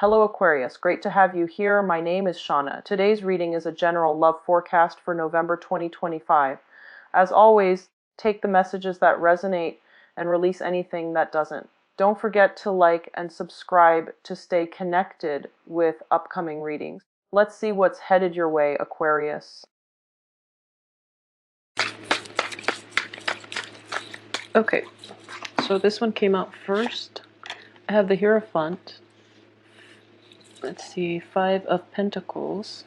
Hello Aquarius, great to have you here. My name is Shauna. Today's reading is a general love forecast for November 2025. As always, take the messages that resonate and release anything that doesn't. Don't forget to like and subscribe to stay connected with upcoming readings. Let's see what's headed your way, Aquarius. Okay, so this one came out first. I have the Hierophant. Let's see, Five of Pentacles,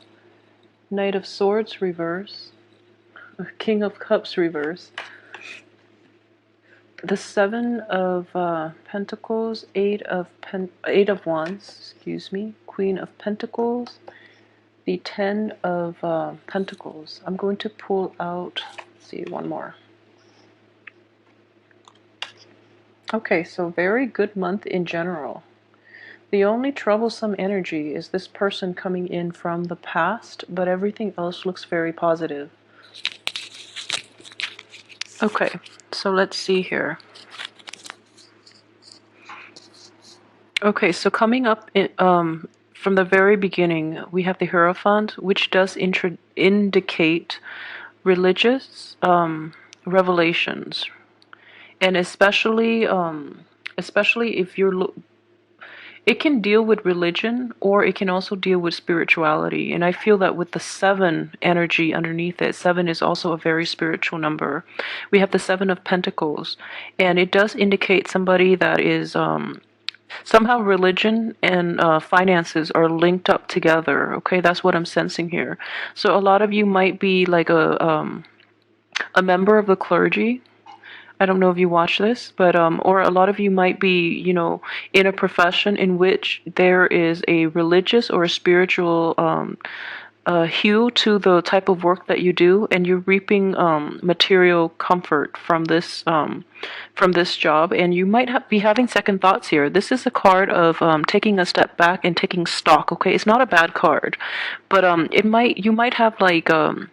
Knight of Swords reverse, King of Cups reverse, the Seven of Pentacles, Eight of Wands, Queen of Pentacles, the Ten of Pentacles. I'm going to pull out, let's see, one more. Okay, so very good month in general. The only troublesome energy is this person coming in from the past, but everything else looks very positive. Okay, so let's see here. Okay, so coming up from the very beginning, we have the Hierophant, which does indicate religious revelations, and especially if you're it can deal with religion, or it can also deal with spirituality. And I feel that with the 7 energy underneath it, 7 is also a very spiritual number. We have the 7 of Pentacles, and it does indicate somebody that is somehow religion and finances are linked up together. Okay, that's what I'm sensing here. So a lot of you might be like a member of the clergy. I don't know if you watch this, but or a lot of you might be, in a profession in which there is a religious or a spiritual hue to the type of work that you do, and you're reaping material comfort from this job, and you might be having second thoughts here. This is a card of taking a step back and taking stock. Okay, it's not a bad card, but you might have like a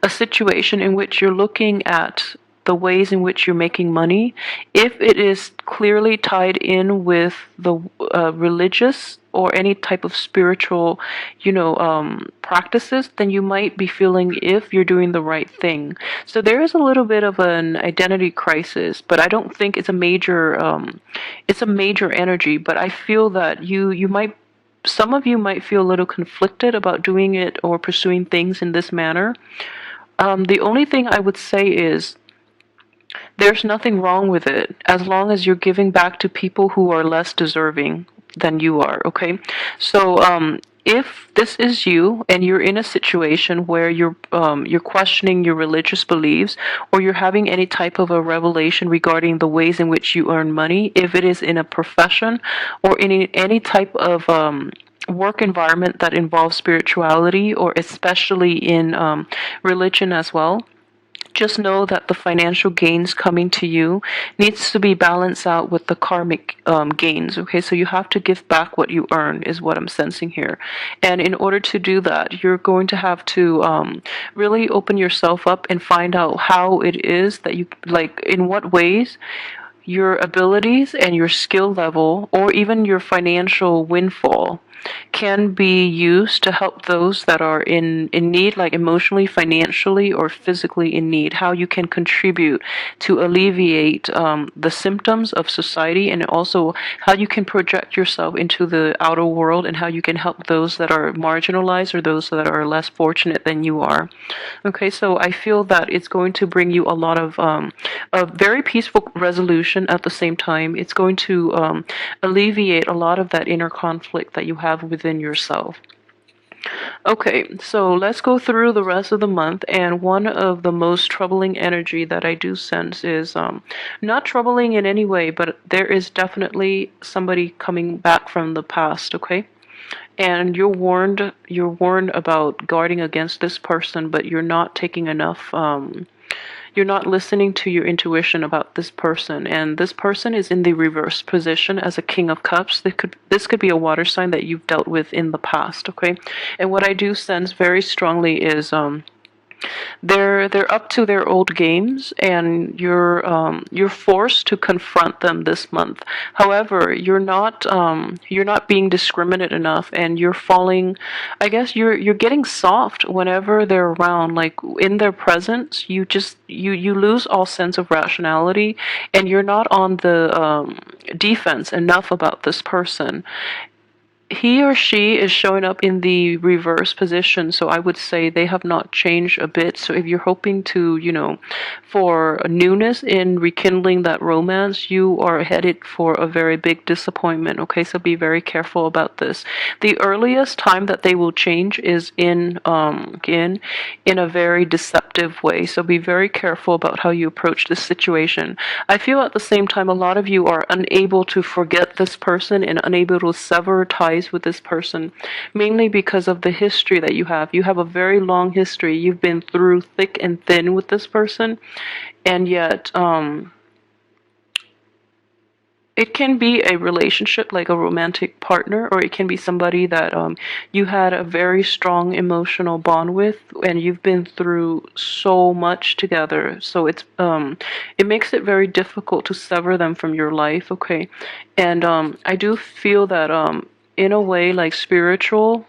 situation in which you're looking at the ways in which you're making money. If it is clearly tied in with the religious or any type of spiritual, practices, then you might be feeling if you're doing the right thing. So there is a little bit of an identity crisis, but I don't think it's a major energy. But I feel that some of you might feel a little conflicted about doing it or pursuing things in this manner. The only thing I would say is, there's nothing wrong with it as long as you're giving back to people who are less deserving than you are, okay? So if this is you and you're in a situation where you're questioning your religious beliefs, or you're having any type of a revelation regarding the ways in which you earn money, if it is in a profession or in any type of work environment that involves spirituality, or especially in religion as well, just know that the financial gains coming to you needs to be balanced out with the karmic gains. Okay, so you have to give back what you earn, is what I'm sensing here. And in order to do that, you're going to have to really open yourself up and find out how it is that you, like, in what ways your abilities and your skill level, or even your financial windfall, can be used to help those that are in need, like emotionally, financially, or physically in need. How you can contribute to alleviate the symptoms of society, and also how you can project yourself into the outer world, and how you can help those that are marginalized or those that are less fortunate than you are. Okay, so I feel that it's going to bring you a lot of a very peaceful resolution. At the same time, it's going to alleviate a lot of that inner conflict that you have within yourself. Okay, so let's go through the rest of the month, and one of the most troubling energy that I do sense is not troubling in any way, but there is definitely somebody coming back from the past, okay? And you're warned about guarding against this person, but you're not taking enough you're not listening to your intuition about this person, and this person is in the reverse position as a King of Cups. This could be a water sign that you've dealt with in the past, okay? And what I do sense very strongly is They're up to their old games, and you're forced to confront them this month. However, you're not being discriminate enough, and you're falling. I guess you're getting soft whenever they're around. Like in their presence, you lose all sense of rationality, and you're not on the defense enough about this person. He or she is showing up in the reverse position, so I would say they have not changed a bit. So if you're hoping to, for a newness in rekindling that romance, you are headed for a very big disappointment. Okay, so be very careful about this. The earliest time that they will change is in a very deceptive way. So be very careful about how you approach this situation. I feel at the same time a lot of you are unable to forget this person and unable to sever ties with this person, mainly because of the history that you have. You have a very long history. You've been through thick and thin with this person, and yet it can be a relationship, like a romantic partner, or it can be somebody that you had a very strong emotional bond with, and you've been through so much together. So it makes it very difficult to sever them from your life. Okay, and I do feel that in a way, like spiritual,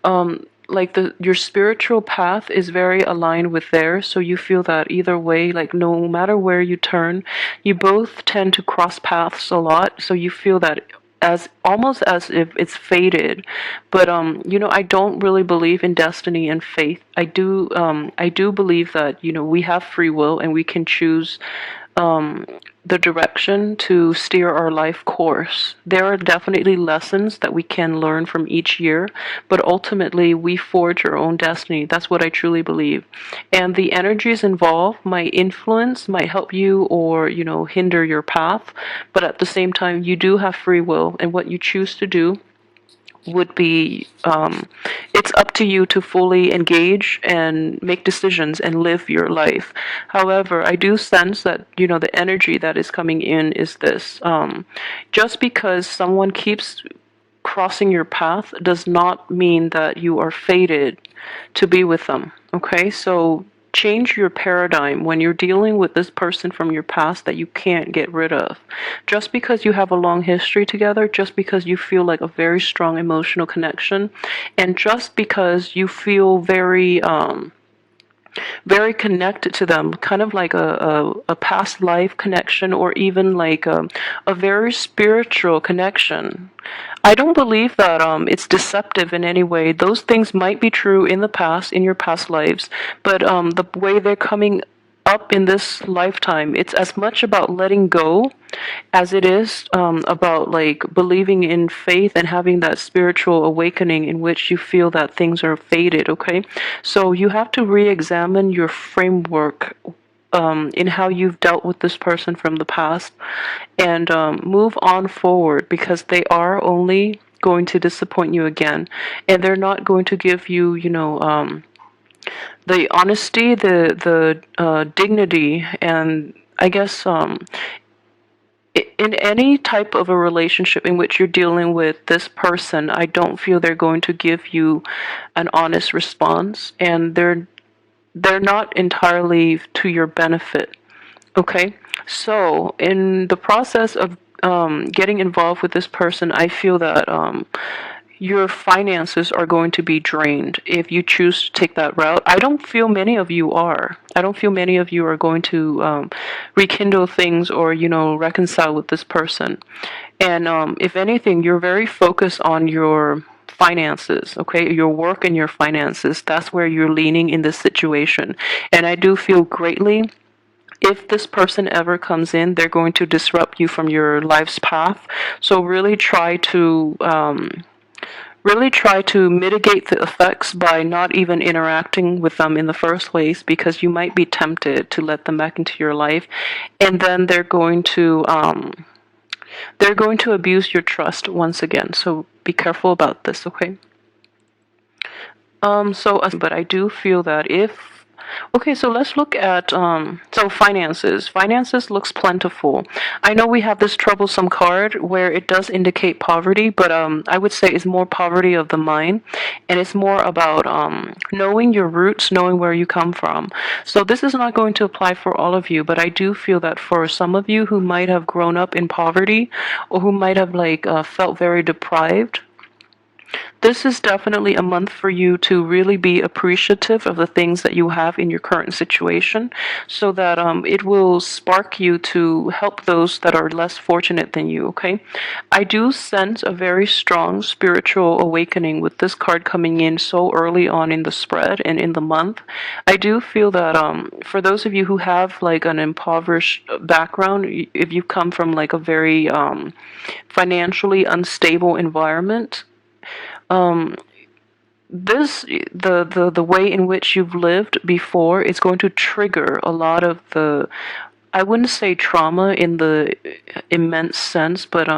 like the your spiritual path is very aligned with theirs, so you feel that either way, like no matter where you turn, you both tend to cross paths a lot, so you feel that as almost as if it's fated. But I don't really believe in destiny and fate. I do believe that we have free will and we can choose the direction to steer our life course. There are definitely lessons that we can learn from each year, but ultimately we forge our own destiny. That's what I truly believe. And the energies involved might influence, might help you, or, hinder your path. But at the same time, you do have free will, and what you choose to do would be it's up to you to fully engage and make decisions and live your life. However, I do sense that the energy that is coming in is this: just because someone keeps crossing your path does not mean that you are fated to be with them. Okay, so change your paradigm when you're dealing with this person from your past that you can't get rid of. Just because you have a long history together, just because you feel like a very strong emotional connection, and just because you feel very connected to them, kind of like a past life connection, or even like a very spiritual connection. I don't believe that it's deceptive in any way. Those things might be true in the past, in your past lives, but the way they're coming up in this lifetime, it's as much about letting go as it is about like believing in faith and having that spiritual awakening in which you feel that things are fated. Okay, so you have to re-examine your framework in how you've dealt with this person from the past, and move on forward, because they are only going to disappoint you again, and they're not going to give you the honesty, the dignity, and I guess in any type of a relationship in which you're dealing with this person, I don't feel they're going to give you an honest response, and they're not entirely to your benefit. Okay, so in the process of getting involved with this person, I feel that your finances are going to be drained if you choose to take that route. I don't feel many of you are. I don't feel many of you are going to rekindle things, or, reconcile with this person. And if anything, you're very focused on your finances, okay? Your work and your finances. That's where you're leaning in this situation. And I do feel greatly, if this person ever comes in, they're going to disrupt you from your life's path. So really try to mitigate the effects by not even interacting with them in the first place, because you might be tempted to let them back into your life, and then they're going to abuse your trust once again. So be careful about this, okay? But I do feel that if Okay, so let's look at so finances. Finances looks plentiful. I know we have this troublesome card where it does indicate poverty, but I would say it's more poverty of the mind, and it's more about knowing your roots, knowing where you come from. So this is not going to apply for all of you, but I do feel that for some of you who might have grown up in poverty or who might have like felt very deprived, this is definitely a month for you to really be appreciative of the things that you have in your current situation so that it will spark you to help those that are less fortunate than you, okay? I do sense a very strong spiritual awakening with this card coming in so early on in the spread and in the month. I do feel that for those of you who have like an impoverished background, if you come from like a very financially unstable environment, this the way in which you've lived before is going to trigger a lot of the, I wouldn't say trauma in the immense sense, but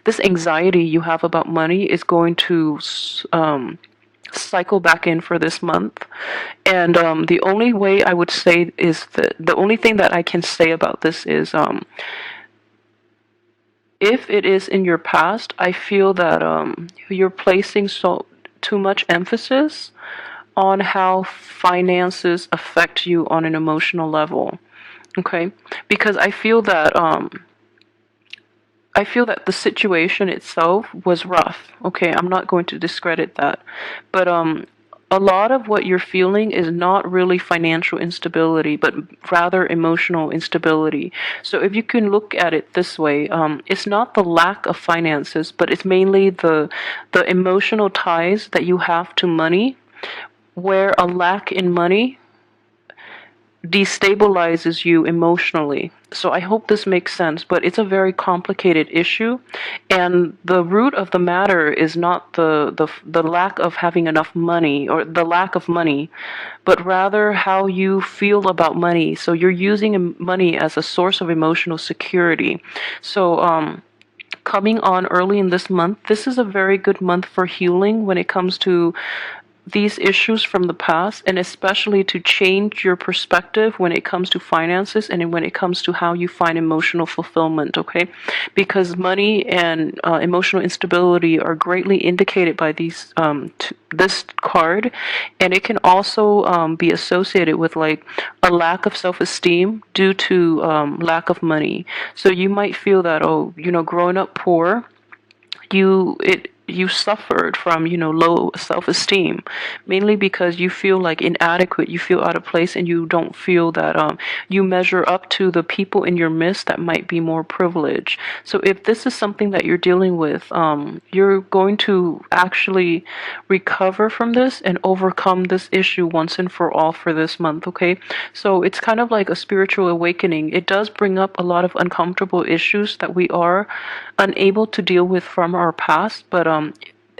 this anxiety you have about money is going to cycle back in for this month. And the only way I would say is that the only thing that I can say about this is if it is in your past, I feel that you're placing so too much emphasis on how finances affect you on an emotional level. Okay, because I feel that the situation itself was rough. Okay, I'm not going to discredit that, but a lot of what you're feeling is not really financial instability, but rather emotional instability. So if you can look at it this way, it's not the lack of finances, but it's mainly the emotional ties that you have to money, where a lack in money destabilizes you emotionally. So I hope this makes sense, but it's a very complicated issue, and the root of the matter is not the lack of having enough money or the lack of money, but rather how you feel about money. So you're using money as a source of emotional security. So coming on early in this month, this is a very good month for healing when it comes to these issues from the past, and especially to change your perspective when it comes to finances and when it comes to how you find emotional fulfillment, okay? Because money and emotional instability are greatly indicated by this card, and it can also be associated with like a lack of self-esteem due to lack of money. So you might feel that, oh, growing up poor, you suffered from low self-esteem, mainly because you feel like inadequate, you feel out of place, and you don't feel that you measure up to the people in your midst that might be more privileged. So if this is something that you're dealing with, you're going to actually recover from this and overcome this issue once and for all for this month, okay? So it's kind of like a spiritual awakening. It does bring up a lot of uncomfortable issues that we are unable to deal with from our past, but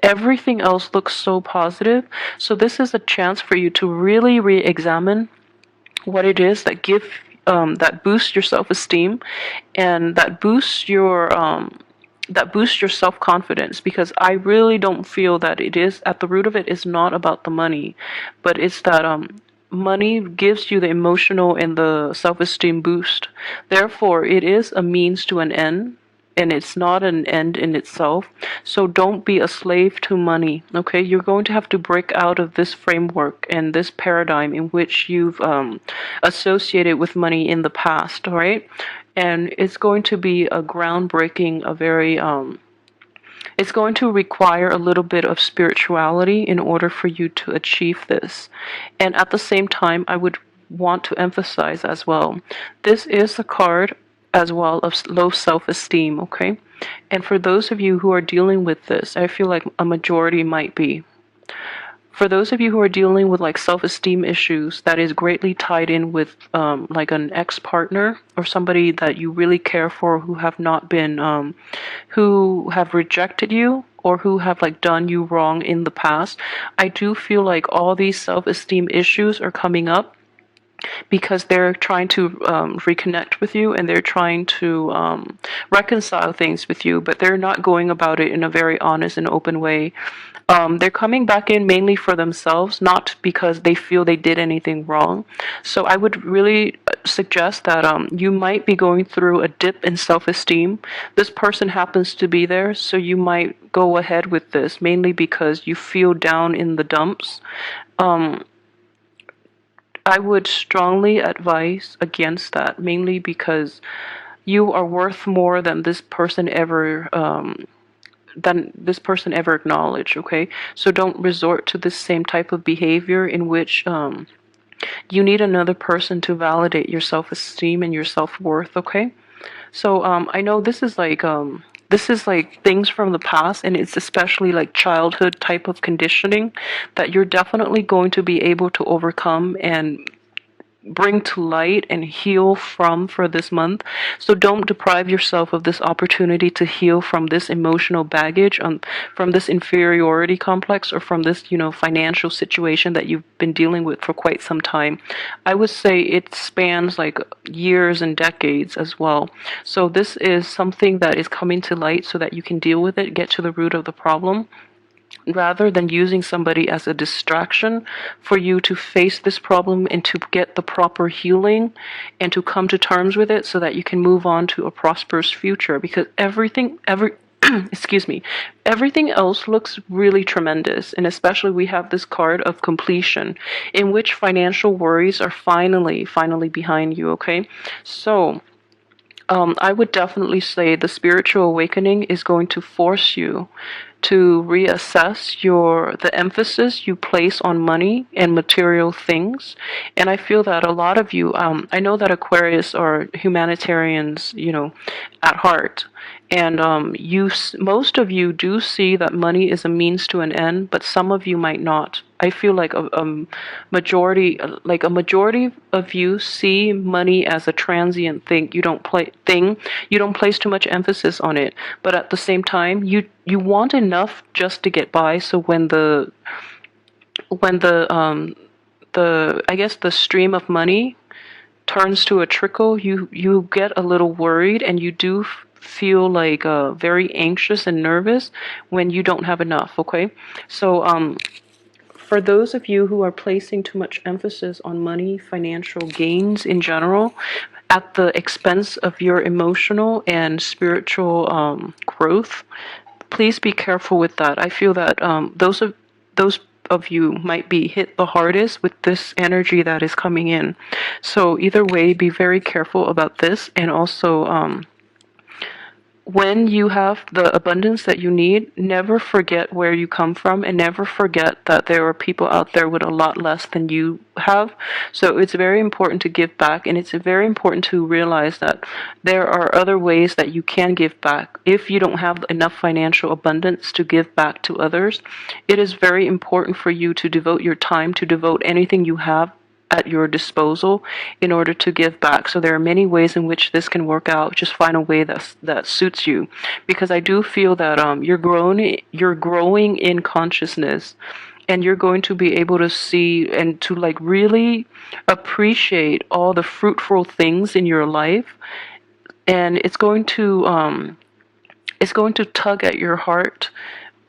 everything else looks so positive. So this is a chance for you to really re-examine what it is that boosts your self-esteem, and that boosts your self-confidence, because I really don't feel that it is at the root of it is not about the money, but it's that money gives you the emotional and the self-esteem boost. Therefore, it is a means to an end, and it's not an end in itself. So don't be a slave to money, okay? You're going to have to break out of this framework and this paradigm in which you've associated with money in the past, all right? And it's going to be a groundbreaking, a very it's going to require a little bit of spirituality in order for you to achieve this. And at the same time, I would want to emphasize as well, this is a card as well of low self-esteem, okay? And for those of you who are dealing with this, I feel like a majority might be. For those of you who are dealing with like self-esteem issues, that is greatly tied in with like an ex-partner or somebody that you really care for who have not been, who have rejected you or who have like done you wrong in the past. I do feel like all these self-esteem issues are coming up, because they're trying to reconnect with you, and they're trying to reconcile things with you, but they're not going about it in a very honest and open way. They're coming back in mainly for themselves, not because they feel they did anything wrong. So I would really suggest that you might be going through a dip in self-esteem. This person happens to be there, so you might go ahead with this mainly because you feel down in the dumps. Um, I would strongly advise against that, mainly because you are worth more than this person ever acknowledged. Okay, so don't resort to this same type of behavior in which you need another person to validate your self-esteem and your self-worth. Okay, so I know this is like things from the past, and it's especially like childhood type of conditioning that you're definitely going to be able to overcome and bring to light and heal from for this month. So don't deprive yourself of this opportunity to heal from this emotional baggage, from this inferiority complex, or from this, financial situation that you've been dealing with for quite some time. I would say it spans like years and decades as well. So this is something that is coming to light so that you can deal with it, get to the root of the problem, rather than using somebody as a distraction for you to face this problem and to get the proper healing and to come to terms with it so that you can move on to a prosperous future, because excuse me, everything else looks really tremendous, and especially we have this card of completion in which financial worries are finally behind you. Okay, so I would definitely say the spiritual awakening is going to force you to reassess the emphasis you place on money and material things. And I feel that a lot of you, I know that Aquarius are humanitarians, at heart. And most of you do see that money is a means to an end, but some of you might not. I feel like a majority of you see money as a transient thing. You don't place too much emphasis on it, but at the same time, you want enough just to get by. So when the I guess the stream of money turns to a trickle, you get a little worried, and you do feel like very anxious and nervous when you don't have enough. Okay, so for those of you who are placing too much emphasis on money, financial gains in general, at the expense of your emotional and spiritual growth, please be careful with that. I feel that those of you might be hit the hardest with this energy that is coming in. So either way, be very careful about this, and also when you have the abundance that you need, never forget where you come from, and never forget that there are people out there with a lot less than you have. So it's very important to give back, and it's very important to realize that there are other ways that you can give back. If you don't have enough financial abundance to give back to others, it is very important for you to devote your time, to devote anything you have at your disposal in order to give back. So there are many ways in which this can work out. Just find a way that suits you, because I do feel that you're growing in consciousness, and you're going to be able to see and to like really appreciate all the fruitful things in your life, and it's going to tug at your heart.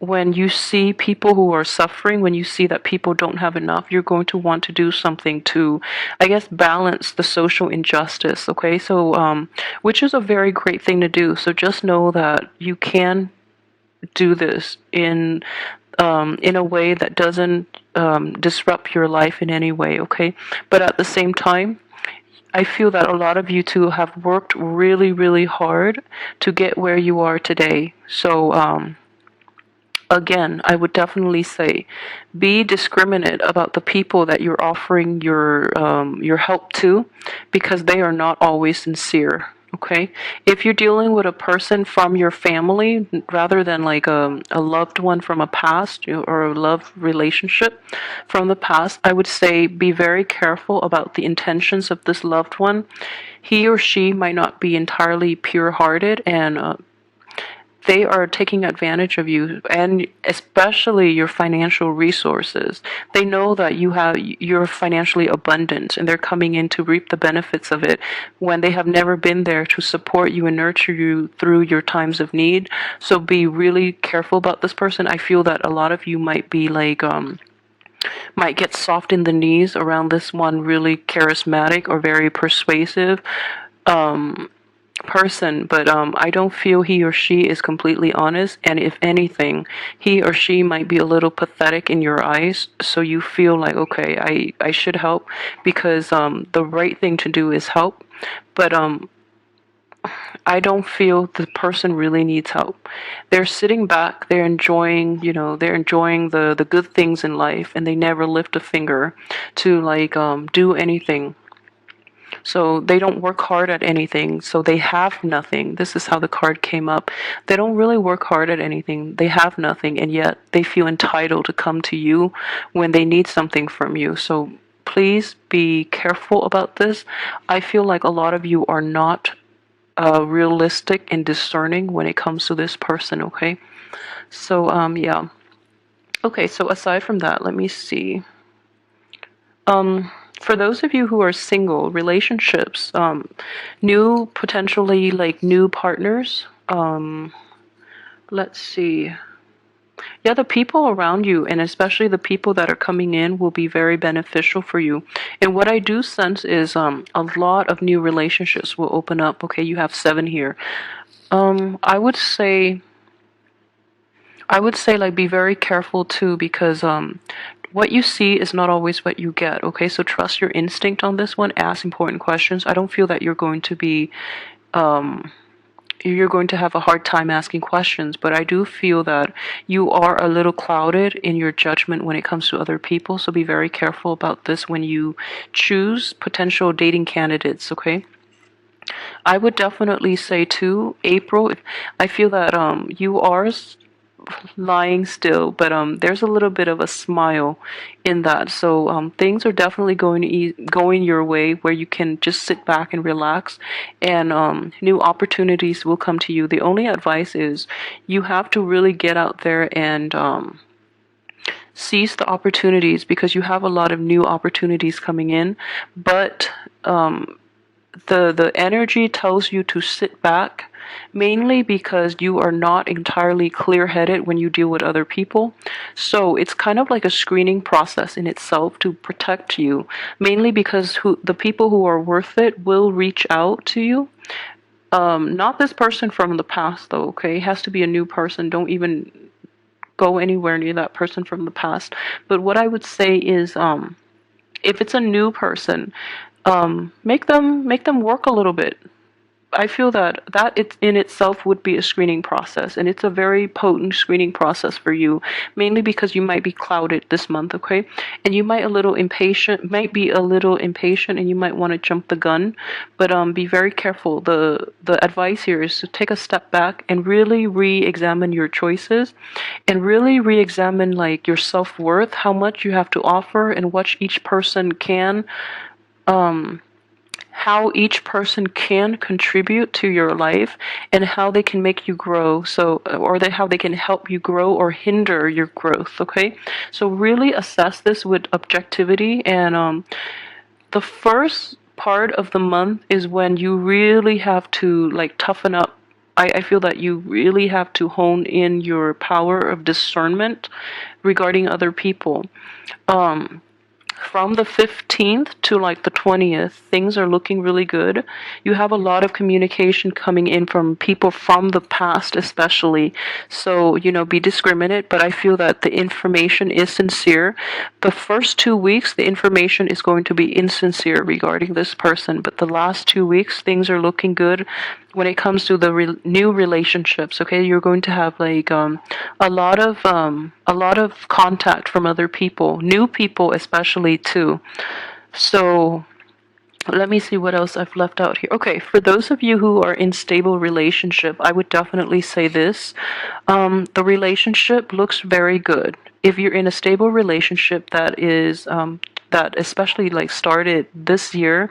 When you see people who are suffering, when you see that people don't have enough, you're going to want to do something to, I guess, balance the social injustice. Okay, so which is a very great thing to do. So just know that you can do this in a way that doesn't disrupt your life in any way. Okay, but at the same time, I feel that a lot of you two have worked really, really hard to get where you are today. So again, I would definitely say be discriminate about the people that you're offering your help to, because they are not always sincere. Okay, if you're dealing with a person from your family rather than like a loved one from a past, or a love relationship from the past, I would say be very careful about the intentions of this loved one. He or she might not be entirely pure hearted, and they are taking advantage of you, and especially your financial resources. They know that you're financially abundant, and they're coming in to reap the benefits of it when they have never been there to support you and nurture you through your times of need. So be really careful about this person. I feel that a lot of you might be like might get soft in the knees around this one really charismatic or very persuasive person, but I don't feel he or she is completely honest, and if anything, he or she might be a little pathetic in your eyes, so you feel like, okay, I should help because the right thing to do is help, but I don't feel the person really needs help. They're sitting back, they're enjoying, they're enjoying the good things in life, and they never lift a finger to like do anything. So they don't work hard at anything. So they have nothing. This is how the card came up. They don't really work hard at anything. They have nothing, and yet they feel entitled to come to you when they need something from you. So please be careful about this. I feel like a lot of you are not realistic and discerning when it comes to this person, okay? So, yeah. Okay, so aside from that, let me see. For those of you who are single, relationships, new, potentially like new partners, let's see. Yeah, the people around you, and especially the people that are coming in, will be very beneficial for you. And what I do sense is a lot of new relationships will open up. Okay, you have 7 here. I would say like be very careful too, because what you see is not always what you get. Okay, so trust your instinct on this one. Ask important questions. I don't feel that you're going to have a hard time asking questions, but I do feel that you are a little clouded in your judgment when it comes to other people. So be very careful about this when you choose potential dating candidates. Okay. I would definitely say too, April. I feel that you are lying still, but there's a little bit of a smile in that. So things are definitely going your way, where you can just sit back and relax, and new opportunities will come to you. The only advice is you have to really get out there and seize the opportunities, because you have a lot of new opportunities coming in, but the energy tells you to sit back, mainly because you are not entirely clear-headed when you deal with other people. So it's kind of like a screening process in itself to protect you, mainly because the people who are worth it will reach out to you. Not this person from the past though, okay? It has to be a new person. Don't even go anywhere near that person from the past. But what I would say is if it's a new person, make them work a little bit. I feel that it in itself would be a screening process, and it's a very potent screening process for you, mainly because you might be clouded this month, okay? And you might be a little impatient, and you might want to jump the gun, but be very careful. The advice here is to take a step back and really re-examine your choices, and really re-examine like your self-worth, how much you have to offer, and what each person can how each person can contribute to your life, and how they can make you grow, how they can help you grow or hinder your growth. Okay, so really assess this with objectivity, and the first part of the month is when you really have to like toughen up. I feel that you really have to hone in your power of discernment regarding other people. From the 15th to like the 20th, things are looking really good. You have a lot of communication coming in from people from the past, especially. So, be discriminate, but I feel that the information is sincere. The first 2 weeks, the information is going to be insincere regarding this person, but the last 2 weeks, things are looking good when it comes to the new relationships. Okay, you're going to have like a lot of contact from other people, new people especially too. So let me see what else I've left out here. Okay, for those of you who are in stable relationship, I would definitely say this. The relationship looks very good. If you're in a stable relationship that especially like started this year,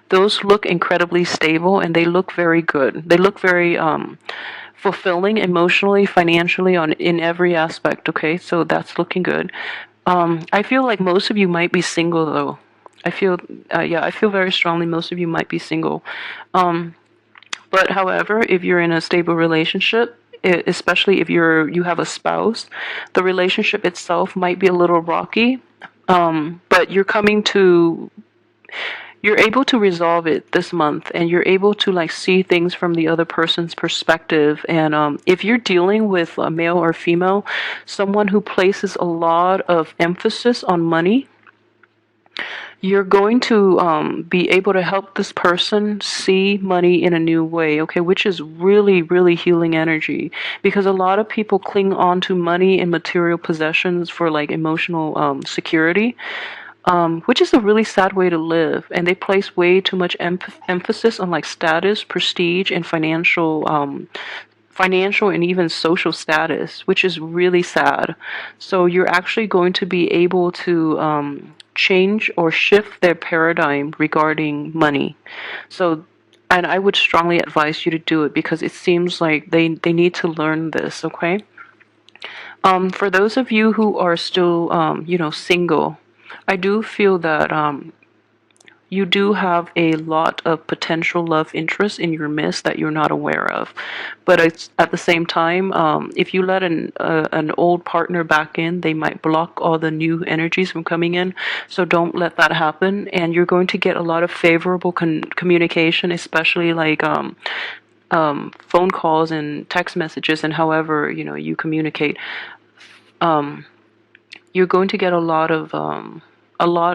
those look incredibly stable, and they look very good. They look very fulfilling emotionally, financially, on in every aspect. Okay, so that's looking good. I feel like most of you might be single though. I feel, yeah, I feel very strongly most of you might be single. But however, if you're in a stable relationship, especially if you have a spouse, the relationship itself might be a little rocky. But you're able to resolve it this month, and you're able to like see things from the other person's perspective. And if you're dealing with a male or female, someone who places a lot of emphasis on money, you're going to be able to help this person see money in a new way, okay, which is really, really healing energy, because a lot of people cling on to money and material possessions for like emotional security, which is a really sad way to live. And they place way too much emphasis on like status, prestige, and financial and even social status, which is really sad. So you're actually going to be able to change or shift their paradigm regarding money. So, and I would strongly advise you to do it because it seems like they need to learn this, okay? For those of you who are still, single, I do feel that you do have a lot of potential love interest in your midst that you're not aware of. But it's at the same time, if you let an old partner back in, they might block all the new energies from coming in. So don't let that happen. And you're going to get a lot of favorable communication, especially like phone calls and text messages, and however you communicate. You're going to get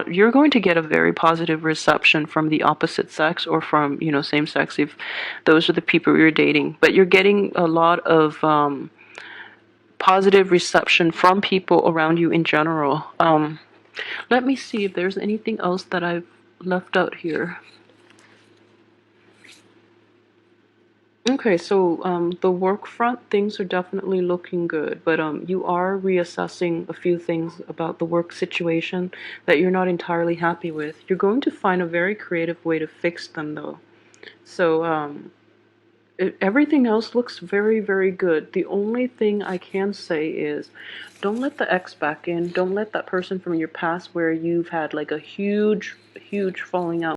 you're going to get a very positive reception from the opposite sex, or from same sex, if those are the people you're dating. But you're getting a lot of positive reception from people around you in general. Let me see if there's anything else that I've left out here. Okay, so the work front, things are definitely looking good, but you are reassessing a few things about the work situation that you're not entirely happy with. You're going to find a very creative way to fix them, though. So everything else looks very, very good. The only thing I can say is don't let the ex back in. Don't let that person from your past where you've had like a huge, huge falling out